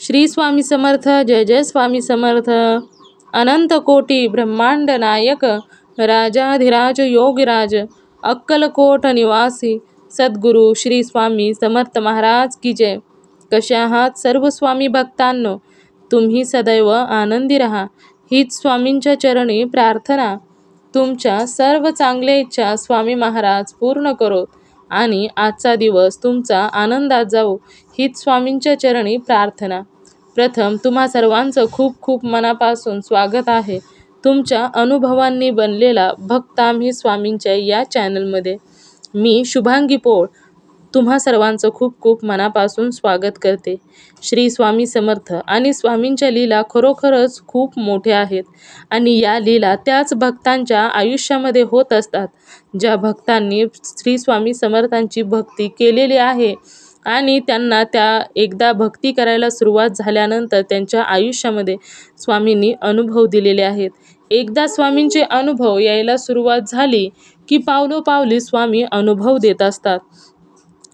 श्री स्वामी समर्थ. जय जय स्वामी समर्थ. अनंत कोटी ब्रह्मांड नायक राजाधिराज योगीराज अक्कलकोट निवासी सद्गुरू श्री स्वामी समर्थ महाराज की जय. कसे आहात सर्व स्वामी भक्तांनो? तुम्ही सदैव आनंदी राहा हीच स्वामींच्या चरणी प्रार्थना. तुमच्या सर्व चांगल्या इच्छा स्वामी महाराज पूर्ण करोत आणि आजचा दिवस तुमचा आनंदात जावो हीच स्वामींच्या चरणी प्रार्थना. प्रथम तुम्हा सर्वांचं खूप खूप मनापासून स्वागत आहे तुमच्या अनुभवांनी बनलेला भक्त आम्ही स्वामींच्या या चॅनलमध्ये. मी शुभांगी पोळ तुम्हा सर्वांचं खूप खूप मनापासून स्वागत करते. श्री स्वामी समर्थ आणि स्वामींच्या लीला खरोखरच खूप मोठ्या आहेत आणि या लीला त्याच भक्तांच्या आयुष्यामध्ये होत असतात ज्या भक्तांनी श्री स्वामी समर्थांची भक्ती केलेली आहे आणि त्यांना त्या एकदा भक्ती करायला सुरुवात झाल्यानंतर त्यांच्या आयुष्यामध्ये स्वामींनी अनुभव दिलेले आहेत. एकदा स्वामींचे अनुभव यायला सुरुवात झाली की पावलोपावली स्वामी अनुभव देत असतात.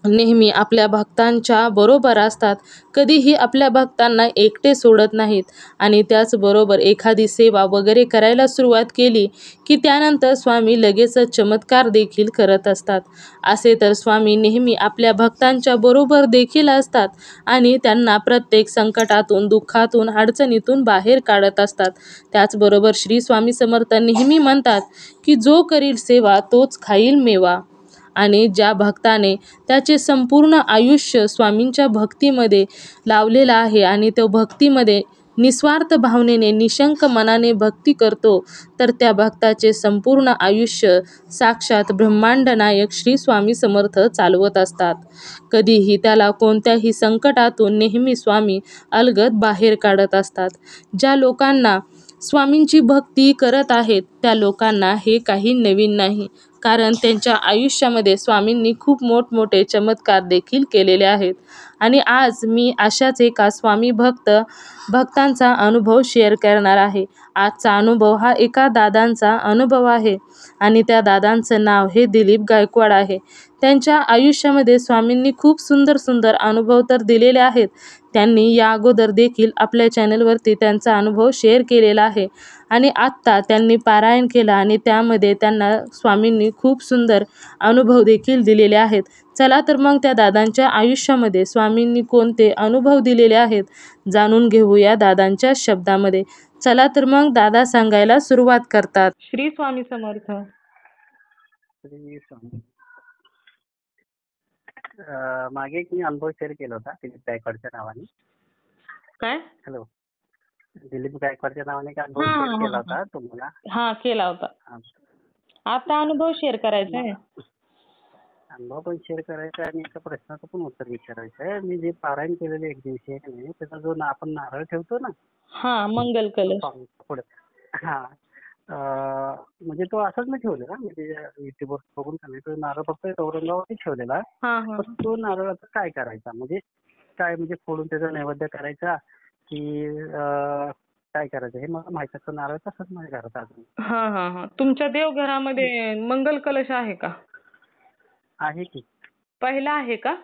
नेहमी आपल्या भक्तांच्या बरोबर असतात. कधीही आपल्या भक्तांना एकटे सोडत नाहीत आणि त्याचबरोबर एखादी सेवा वगैरे करायला सुरुवात केली की त्यानंतर स्वामी लगेचच चमत्कार देखील करत असतात. असे तर स्वामी नेहमी आपल्या भक्तांच्या बरोबर देखील असतात आणि त्यांना प्रत्येक संकटातून, दुःखातून, अडचणीतून बाहेर काढत असतात. त्याचबरोबर श्री स्वामी समर्थ नेहमी म्हणतात की जो करील सेवा तोच खाईल मेवा. आणि ज्या भक्ताने त्याचे संपूर्ण आयुष्य स्वामींच्या भक्तीमध्ये लावलेलं आहे आणि तो भक्तीमध्ये निस्वार्थ भावनेने निशंक मनाने भक्ती करतो तर त्या भक्ताचे संपूर्ण आयुष्य साक्षात ब्रह्मांड नायक श्री स्वामी समर्थ चालवत असतात. कधीही त्याला कोणत्याही संकटातून नेहमी स्वामी अलगद बाहेर काढत असतात. ज्या लोकांना स्वामींची भक्ती करत आहेत त्या लोकांना हे काही नवीन नाही, कारण त्यांच्या आयुष्यामध्ये स्वामींनी खूप मोठमोठे चमत्कार देखील केलेले आहेत. आणि आज मी अशाच एका स्वामी भक्तांचा अनुभव शेअर करणार आहे. आजचा अनुभव हा एका दादांचा अनुभव आहे आणि त्या दादांचं नाव हे दिलीप गायकवाड आहे. त्यांच्या आयुष्यामध्ये स्वामींनी खूप सुंदर सुंदर अनुभव तर दिलेले आहेत. त्यांनी या अगोदर देखील आपल्या चॅनलवरती त्यांचा अनुभव शेअर केलेला आहे आणि आत्ता त्यांनी पारायण केलं आणि त्यामध्ये त्यांना स्वामींनी खूप सुंदर अनुभव देखील दिलेले आहेत. चला तर मग त्या दादांच्या आयुष्यामध्ये स्वामींनी कोणते अनुभव दिलेले आहेत जाणून घेऊया दादांच्या शब्दामध्ये. चला तर मग दादा सांगायला सुरुवात करतात. श्री स्वामी समर्थ. श्री स्वामी. मागे एक मी अनुभव शेअर केला होता दिलीप गायकवाडच्या नावाने. काय? हॅलो. दिलीप गायकवाडच्या नावाने एक अनुभव शेअर केला होता तुम्हाला. हा, केला होता. आता अनुभव शेअर करायचा आहे. अनुभव पण शेअर करायचा आणि एका प्रश्नाचं पण उत्तर विचारायचं आहे. मी जे पारायण केलेलं एक दिवशी आहे नाही त्याचा जो आपण नारळ ठेवतो ना. हा, मंगल कलश. पुढे. हा. म्हणजे तो असाच मी ठेवलेला म्हणजे युट्यूबवर बघून तो नारळ फक्त औरंगाबादमध्ये ठेवलेला. पण तो नारळ आता काय करायचा म्हणजे काय म्हणजे फोडून त्याचा नैवेद्य करायचा की काय करायचं हे मला माहित असतं. नारळ तसंच माझ्या घरात अजून. हा. तुमच्या देवघरामध्ये मंगल कलश आहे का? आहे की. पहिला आहे का?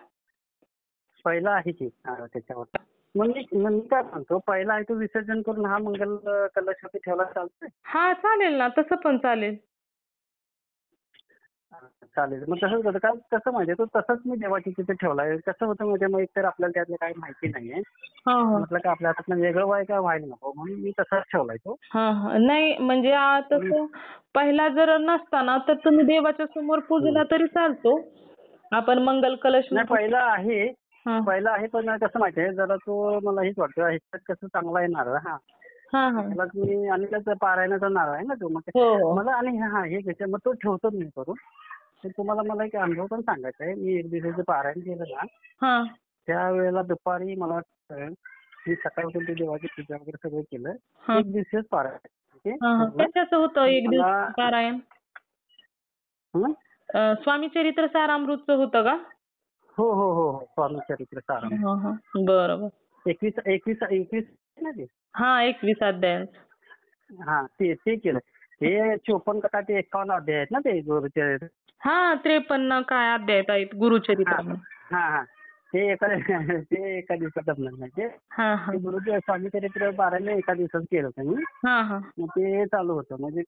पहिला आहे की नारळ त्याच्यावर. मग मी काय सांगतो पहिला आहे तो विसर्जन करून हा मंगल कलश ठेवला चालतोय? हा, चालेल ना, तसं पण चालेल. चालेल. मग तसंच होतं कारण कसं माहितीये तो तसंच मी देवाची तिथे ठेवलाय. कसं होतं म्हणजे मग एकतर आपल्याला त्यातलं काही माहिती नाहीये. म्हटलं का आपल्या हातातनं वेगळं व्हायला नको म्हणून मी तसाच ठेवलाय तो. नाही म्हणजे तसं पहिला जर नसताना तर तुम्ही देवाच्या समोर पूजला तरी चालतो. आपण मंगल कलश नाही पहिला आहे पण कसं माहितीये जरा तो मला हेच वाटतं ह्याच्यात कसं चांगला आहे नारळ. त्याला मी आणि त्याचा पारायणाचा नारळ आहे ना तो मग मला आणि हे घ्यायचं मग तो ठेवतो मी करून. तर तुम्हाला मला एक अनुभव पण सांगायचा आहे. मी एक दिवसाचं पारायण केलं ना त्यावेळेला दुपारी मला वाटतं मी सकाळी उठून देवाची पूजा वगैरे सगळं केलं. एक दिवसाच पारायण. कशाचं होतं एक दिवस पारायण? स्वामी चरित्र सारामृतचं होतं का? हो स्वामी चरित्र सारामृत. बरोबर. 21 ना ते. 21 अध्याय. ते केलं. हे 54 का ते 51 अध्याय आहेत ना ते गुरुचरित्र. 53 काय अध्याय आहेत गुरुचरित्र. ते एका ते एका दिवसात जमणार नाही ते. ते गुरुजी स्वामी चरित्र पारायण एका दिवसात केलं होतं मी. मग ते चालू होतं म्हणजे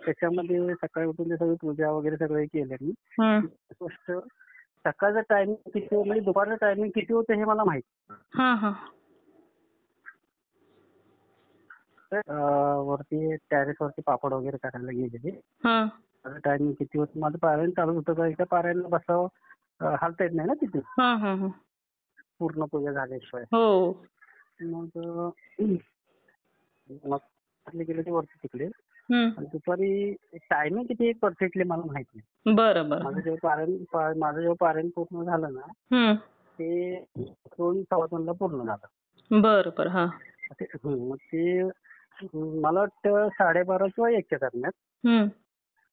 त्याच्यामध्ये सकाळी उठून ते सगळी पूजा वगैरे सगळं केलं मी. गोष्ट सकाळचं टायमिंग किती म्हणजे दुपारचं टायमिंग किती होतं हे मला माहिती. वरती टेरेस वरती पापड वगैरे करायला गेलेले. माझं टायमिंग किती होतं माझं पारायण चालू होतं का एका पारायणला बसावं हालता येत नाही ना तिथे पूर्ण पूजा झाल्याशिवाय. मग मग गेले ते वरती तिकडे आणि दुपारी टायमिंग किती परफेक्टली मला माहित नाही. माझं जेव्हा पारायण पूर्ण झालं ना ते 2:15 पूर्ण झालं. मग ते मला वाटतं 12:30 किंवा 1च्या दरम्यान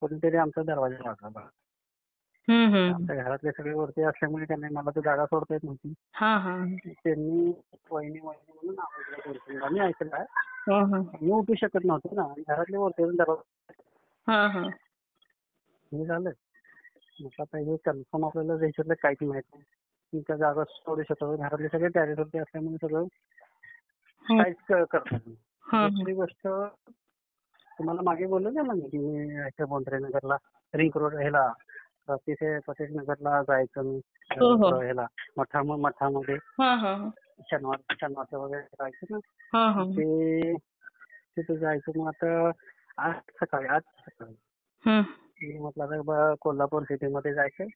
कोणीतरी आमचा दरवाजा वाजवला. आमच्या घरातले सगळे वरती असल्यामुळे त्यांनी मला तर जागा सोडता येत नव्हती. त्यांनी वहिनी म्हणून आवाज मी ऐकला. मी उठू शकत नव्हतो ना घरातले वरती दरवाजा हे झालं. मग आता हे कन्फर्म आपल्याला त्याच्यातलं काहीच माहित नाही. तुमच्या जागा सोडू शकतो घरातले सगळे टॅरेसवरती असल्यामुळे सगळं काहीच करतात. दुसरी गोष्ट तुम्हाला मागे बोललो ना मी की मी बोंद्रेनगरला रिंग रोड ह्याला तिथे पटेशनगरला जायचं मी ह्याला मठामध्ये शनिवारचं वगैरे जायचं ना ते तिथे जायचं. मग आता आज सकाळी मी म्हटलं तर कोल्हापूर सिटीमध्ये जायचं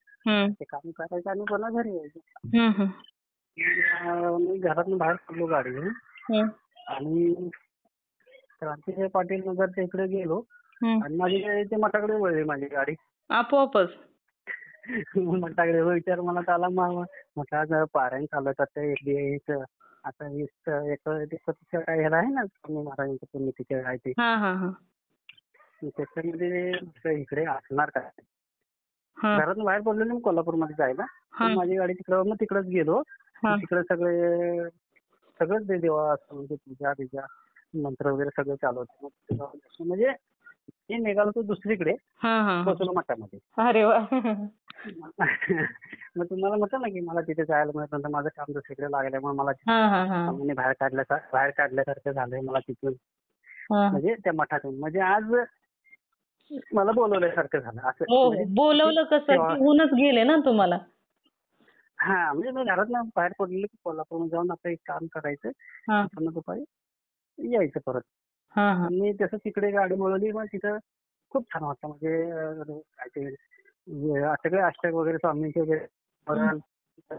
ते काम करायचं आणि पुन्हा घरी यायचं. मी घरातून बाहेर पडलो गाडी घेऊन आणि क्रांतिसिंह पाटील नगरच्या इकडे गेलो आणि माझी ते मठाकडे वळली माझी गाडी आपोआपच. मठाकडे विचार मनात आला. म्हटलं पारायण चालत आता आता काय ह्याला आहे ना स्वामी महाराजांचं पुण्यतिथी आहे ते त्याच्यामध्ये इकडे असणार काय. घरातून बाहेर पडलो ना कोल्हापूरमध्ये जायला. माझी गाडी तिकडं मग तिकडंच गेलो. तिकडे सगळंच देवा म्हणजे पूजा बिजा मंत्र वगैरे सगळं चालू होतं. म्हणजे मी निघालो तो दुसरीकडे पोचलो मठामध्ये. अरे वा. मग तुम्हाला म्हटलं ना की मला तिथे जायला मिळत नंतर माझं काम दुसरीकडे लागल्यामुळे मला बाहेर काढल्यासारखं झालंय मला तिथून म्हणजे त्या मठातून. म्हणजे आज मला बोलवल्यासारखं झालं असं. बोलवलं कसं होऊनच गेले ना तुम्हाला. म्हणजे मी घरातनं बाहेर पडलेलो की कोल्हापूरमध्ये जाऊन आता एक काम करायचं दुपारी यायचं परत. मी तसं तिकडे गाडी वळवली. मग तिथं खूप छान वाटतं म्हणजे काय ते सगळे अष्टक वगैरे स्वामींचे वगैरे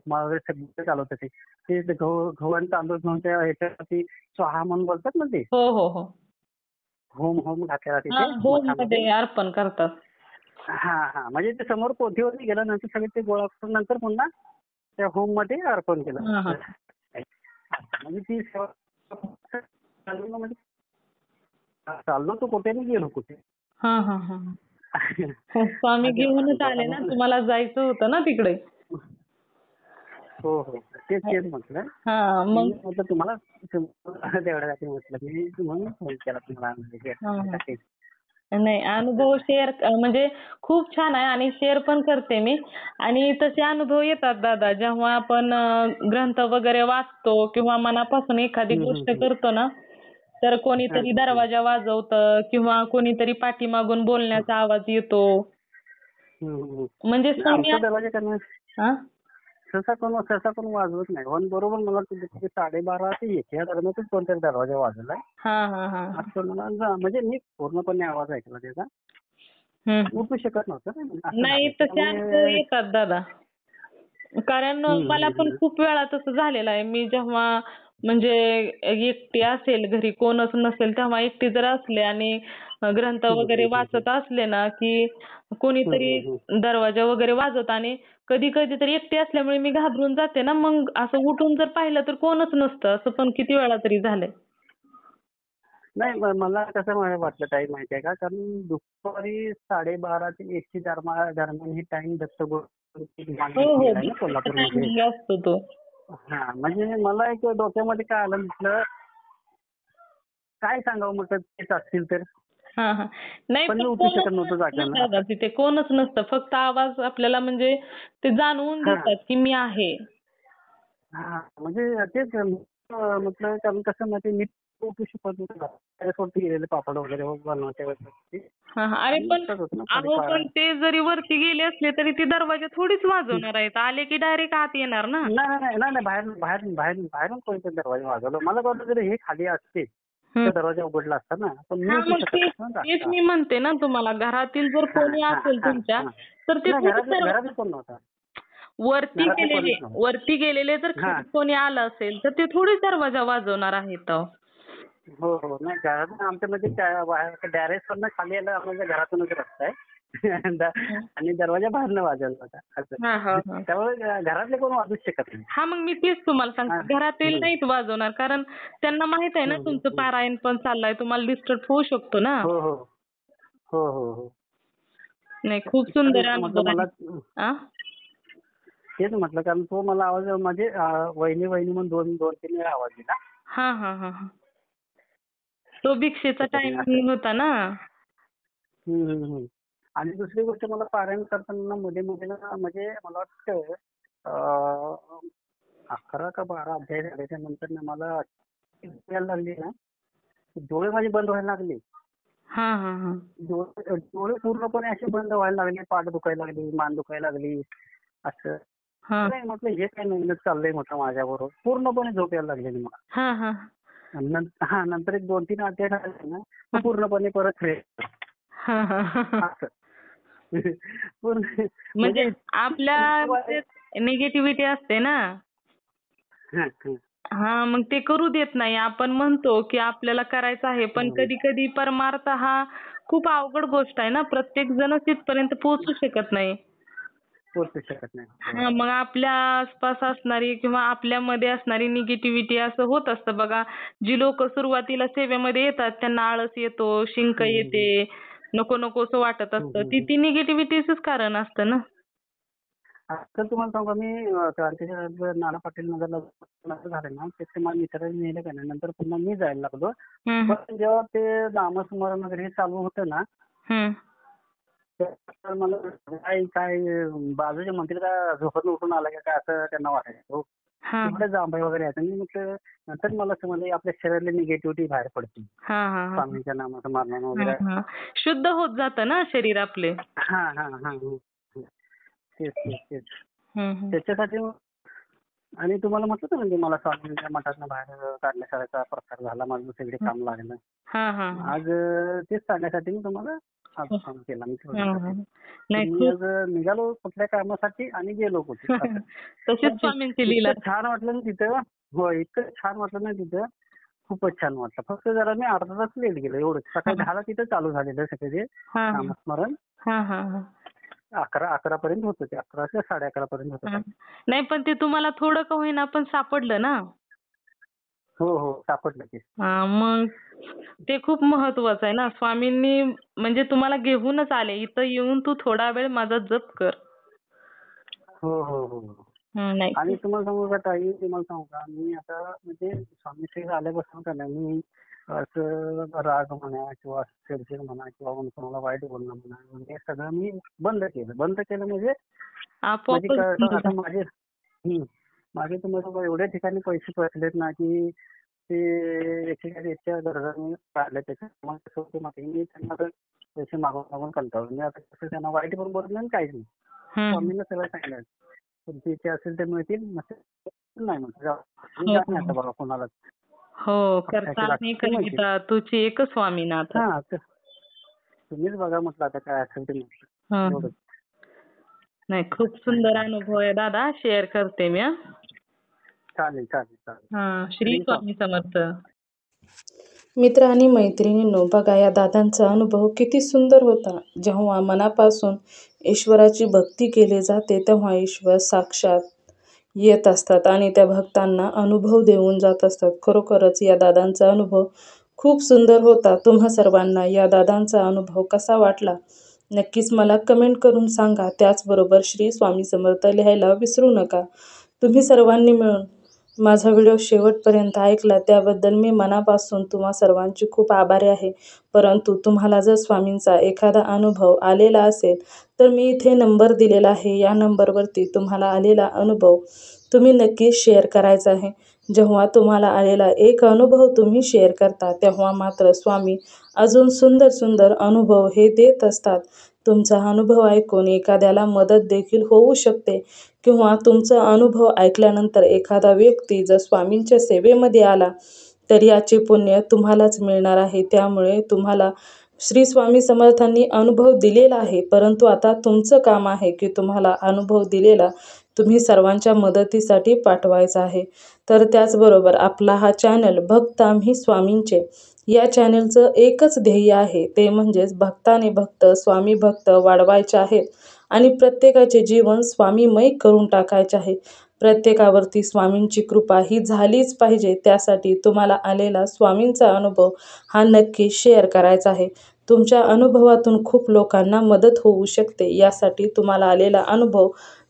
वगैरे सगळं चालवतं ते गहू आणि तांदूळ घेऊन त्या ह्याच्यावरती स्वाहा म्हणून बोलतात ना ते होम घातलेला तिथे अर्पण करतात. म्हणजे ते समोर पोथीवरती गेल्यानंतर सगळे ते गोळा करून नंतर पुन्हा त्या होम मध्ये अर्पण केलं. म्हणजे ती म्हणजे चाललो तो कुठे नाही गेलो कुठे. स्वामी घेऊनच आले ना तुम्हाला जायचं होतं ना तिकडे. हो तेच म्हटलं. मग तुम्हाला तेवढ्यासाठी म्हटलं मी म्हणून फोन केला तुम्हाला. नाही अनुभव शेअर म्हणजे खूप छान आहे आणि शेअर पण करते मी. आणि तसे अनुभव येतात दादा जेव्हा आपण ग्रंथ वगैरे वाचतो किंवा मनापासून एखादी गोष्ट करतो ना तर कोणीतरी दरवाजा वाजवतं किंवा कोणीतरी पाठीमागून बोलण्याचा आवाज येतो. म्हणजे सहसा कोण वाजवत नाही. बरोबर मला 12:30 ते 1 या दरम्यानच कोणतरी दरवाजा वाजवलाय. असं मला म्हणजे मी पूर्णपणे आवाज ऐकला त्याचा. उठू शकत नव्हतं. नाही तसे अनुभव येतात दादा. कारण मला पण खूप वेळा तसं झालेलं आहे. मी जेव्हा म्हणजे एकटी असेल घरी कोणच नसेल तेव्हा एकटी जर असले आणि ग्रंथ वगैरे वाचत असले ना की कोणीतरी दरवाजा वगैरे वाजवत आणि कधी तरी एकटी असल्यामुळे मी घाबरून जाते ना. मग असं उठून जर पाहिलं तर कोणच नसतं. असं पण किती वेळा तरी झालंय. नाही मला कसं वाटलं ताई माहिती आहे का कारण दुपारी 12:30 ते 1 दरम्यान ही टाइम कोल्हापूरमध्ये असतो तो. म्हणजे मला एक डोक्यामध्ये काय आलं म्हटलं काय सांगावं म्हटलं तेच असतील तर. नाही पण उठू शकत नव्हतं जागेवर. तिथे कोणच नसतं फक्त आवाज आपल्याला म्हणजे ते जाणवून देतात की मी आहे. हा म्हणजे तेच म्हटलं कारण कसं माहिती मी उठू शकत नव्हतं गेलेले पापड वगैरे बनवायच्या वेळेस अरे पण अहो पण ते जरी वरती गेले असले तरी ते दरवाजा थोडीच वाजवणार आहेत, आले की डायरेक्ट आत येणार ना. नाही बाहेरून कोणीतरी दरवाजा वाजवला. मला वाटलं जरी हे खाली असते तर दरवाजा उघडला असता ना, पण मी उठू शकत नव्हतं ना. तेच मी म्हणते ना तुम्हाला, घरातील जर कोणी असेल तुमच्या तर ते घरात कोण नव्हता. वरती गेलेले जर खाली कोणी आलं असेल तर ते थोडीच दरवाजा वाजवणार आहेत. हो हो नाही घरातून आमच्या म्हणजे डॅरेक्ट वरनं खाली यायला आमच्या घरातूनच रस्ता आहे आणि दरवाजा बाहेरनं वाजवला होता असं. त्यामुळे घरातले कोण वाजूच शकत नाही. हा मग मी तेच तुम्हाला सांगते, घरातील नाहीत वाजवणार कारण त्यांना माहित आहे ना तुमचं पारायण पण चाललंय, तुम्हाला डिस्टर्ब होऊ शकतो ना. हो हो हो हो हो नाही खूप सुंदर मला तेच म्हटलं कारण तो मला आवाज म्हणजे वहिनी म्हणून दोन तीन वेळा आवाज दिला. हा हा हा तो भिक्षेचा टाइम होता ना. आणि दुसरी गोष्ट मला पारायण करताना मध्ये मध्ये ना म्हणजे मला वाटतं 11 का 12 अध्याय झाल्याच्या नंतर ना मला यायला लागली ना, डोळे माझे बंद व्हायला लागले. डोळे पूर्णपणे असे बंद व्हायला लागले, पाठ दुखायला लागली, मान दुखायला लागली असं. नाही म्हटलं हे काय नवीनच चाललंय म्हटलं माझ्याबरोबर. पूर्णपणे झोप यायला लागलेली मला. नंतर एक 2-3 अध्याय झाले ना पूर्णपणे परत फ्रेश. म्हणजे आपल्या निगेटिव्हिटी असते ना. मग ते करू देत नाही. आपण म्हणतो की आपल्याला करायचं आहे पण कधी कधी परमार्थ हा खूप अवघड गोष्ट आहे ना, प्रत्येक जण तिथपर्यंत पोहोचू शकत नाही. मग आपल्या आसपास असणारी किंवा आपल्यामध्ये असणारी निगेटिव्हिटी असं होत असतं बघा. जी लोक सुरुवातीला सेवेमध्ये येतात त्यांना आळस येतो, शिंक येते, नको नकोसं वाटत असतं, ती निगेटिव्हिटीच कारण असतं ना. तर तुम्हाला सांगू मी क्रांतीनगर नाना पाटील नगरला झालं ना, तिथे मला मित्रांनी नेलं का नाही, नंतर पुन्हा मी जायला लागलो. पण जेव्हा ते नामस्मरण वगैरे हे चालू होतं ना, तर मला काय बाजूच्या मंत्रीला झोपत उठून आला का काय असं त्यांना वाटायचं. तिकडे जांभई वगैरे आहेत. मी म्हटलं नंतर मला समजलं आपल्या शरीरातली निगेटिव्हिटी बाहेर पडते स्वामींच्या नामस्मरणानं वगैरे. शुद्ध होत जातं ना शरीर आपले. तेच त्याच्यासाठी. आणि तुम्हाला म्हटलं म्हणजे मला स्वामींच्या मठातनं बाहेर काढण्यासारखा प्रकार झाला, माझं दुसरीकडे काम लागलं. आज तेच सांगण्यासाठी मी तुम्हाला फोन केला. मी आज निघालो कुठल्या कामासाठी आणि गेलो कुठे. इतकं छान वाटलं ना तिथं. हो इतकं छान वाटलं ना तिथं, खूपच छान वाटलं. फक्त जरा मी अर्धा तास लेट गेलो एवढंच. सकाळी 10ला तिथं चालू झालेलं सगळे नामस्मरण. 11 पर्यंत होतं ते, 11 ते 11:30 पर्यंत होतं. नाही पण ते तुम्हाला थोडं का होईना पण सापडलं ना. हो सापडलं ते. मग ते खूप महत्वाचं आहे ना. स्वामींनी म्हणजे तुम्हाला घेऊनच आले, इथं येऊन तू थोडा वेळ माझा जप कर. हो आणि तुम्हाला सांगू का ताई, तुम्हाला सांगू का मी आता म्हणजे स्वामीश्री आल्यापासून का नाही मी असं राग म्हणा किंवा चिडचिड म्हणा किंवा कोणाला वाईट बोलणं म्हणा म्हणजे सगळं मी बंद केलं म्हणजे आता माझे तुम्हाला एवढ्या ठिकाणी पैसे पसलेत ना की ते एकेकाच्या गरजा मी काढल्या. त्याच्यामुळे मी त्यांना पैसे मागून कंटाळलो. मी आता कसं त्यांना वाईट पण बोलत नाही काहीच नाही. स्वामींना सगळं सांगितलं तुमची इच्छा असेल तर मिळतील, नाही म्हटलं आता बघा कोणाला. हो करता तुझी एकच स्वामीनाथ. तुम्हीच बघा म्हटलं आता काय असेल ते म्हटलं. नाही खूप सुंदर अनुभव आहे दादा, शेअर करते मी. चालेल. श्री स्वामी समर्थ. मित्र आणि मैत्रिणींनो, बघा या दादांचा अनुभव किती सुंदर होता. जेव्हा मनापासून ईश्वराची भक्ती केली जाते तेव्हा ईश्वर साक्षात येत असतात आणि त्या भक्तांना अनुभव देऊन जात असतात. खरोखरच या दादांचा अनुभव खूप सुंदर होता. तुम्हा सर्वांना या दादांचा अनुभव कसा वाटला नक्कीच मला कमेंट करून सांगा. त्याचबरोबर श्री स्वामी समर्थ लिहायला विसरू नका. तुम्ही सर्वांनी मिळून माझा व्हिडिओ शेवटपर्यंत ऐकला त्याबद्दल मी मनापासून तुम्हा सर्वांची खूप आभारी आहे. परंतु तुम्हाला जर स्वामींचा एखादा अनुभव आलेला असेल तर मी इथे नंबर दिलेला आहे. या नंबरवरती तुम्हाला आलेला अनुभव तुम्ही नक्की शेअर करायचा आहे. जेव्हा तुम्हाला आलेला एक अनुभव तुम्ही शेअर करता तेव्हा मात्र स्वामी अजून सुंदर सुंदर अनुभव हे देत असतात. तुमचा अनुभव ऐकून एखाद्याला मदत देखील होऊ शकते किंवा तुमचा अनुभव ऐकल्यानंतर एखादा व्यक्ती जर स्वामींच्या सेवेमध्ये आला तर याचे पुण्य तुम्हालाच मिळणार आहे. त्यामुळे तुम्हाला श्री स्वामी समर्थांनी अनुभव दिलेला आहे, परंतु आता तुमचं काम आहे की तुम्हाला अनुभव दिलेला तुम्ही सर्वांच्या मदतीसाठी पाठवायचा आहे. तर त्याचबरोबर आपला हा चॅनल भक्त आम्ही स्वामींचे या चॅनलचं एकच ध्येय आहे, ते म्हणजेच भक्ताने भक्त स्वामी भक्त वाढवायचे आहेत आणि प्रत्येकाचे जीवन स्वामीमय करून टाकायचे आहे. प्रत्येकावरती स्वामींची कृपा ही झालीच पाहिजे. त्यासाठी तुम्हाला आलेला स्वामींचा अनुभव हा नक्की शेअर करायचा आहे. तुमच्या अनुभवातून खूप लोकांना मदत होऊ शकते. यासाठी तुम्हाला आलेला अनुभव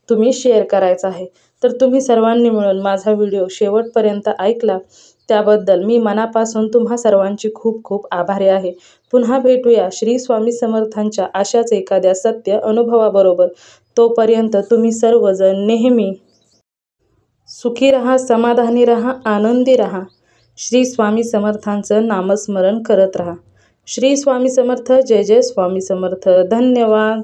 तुम्ही शेअर करायचा आहे. तर तुम्ही सर्वांनी मिळून माझा व्हिडिओ शेवटपर्यंत ऐकला त्याबद्दल मी मनापासून तुम्हा सर्वांची खूप खूप आभारी आहे. पुन्हा भेटूया श्री स्वामी समर्थांच्या अशाच एखाद्या सत्य अनुभवाबरोबर. तोपर्यंत तुम्ही सर्वजण नेहमी सुखी राहा, समाधानी राहा, आनंदी राहा. श्री स्वामी समर्थांचं नामस्मरण करत राहा. श्री स्वामी समर्थ. जय जय स्वामी समर्थ. धन्यवाद.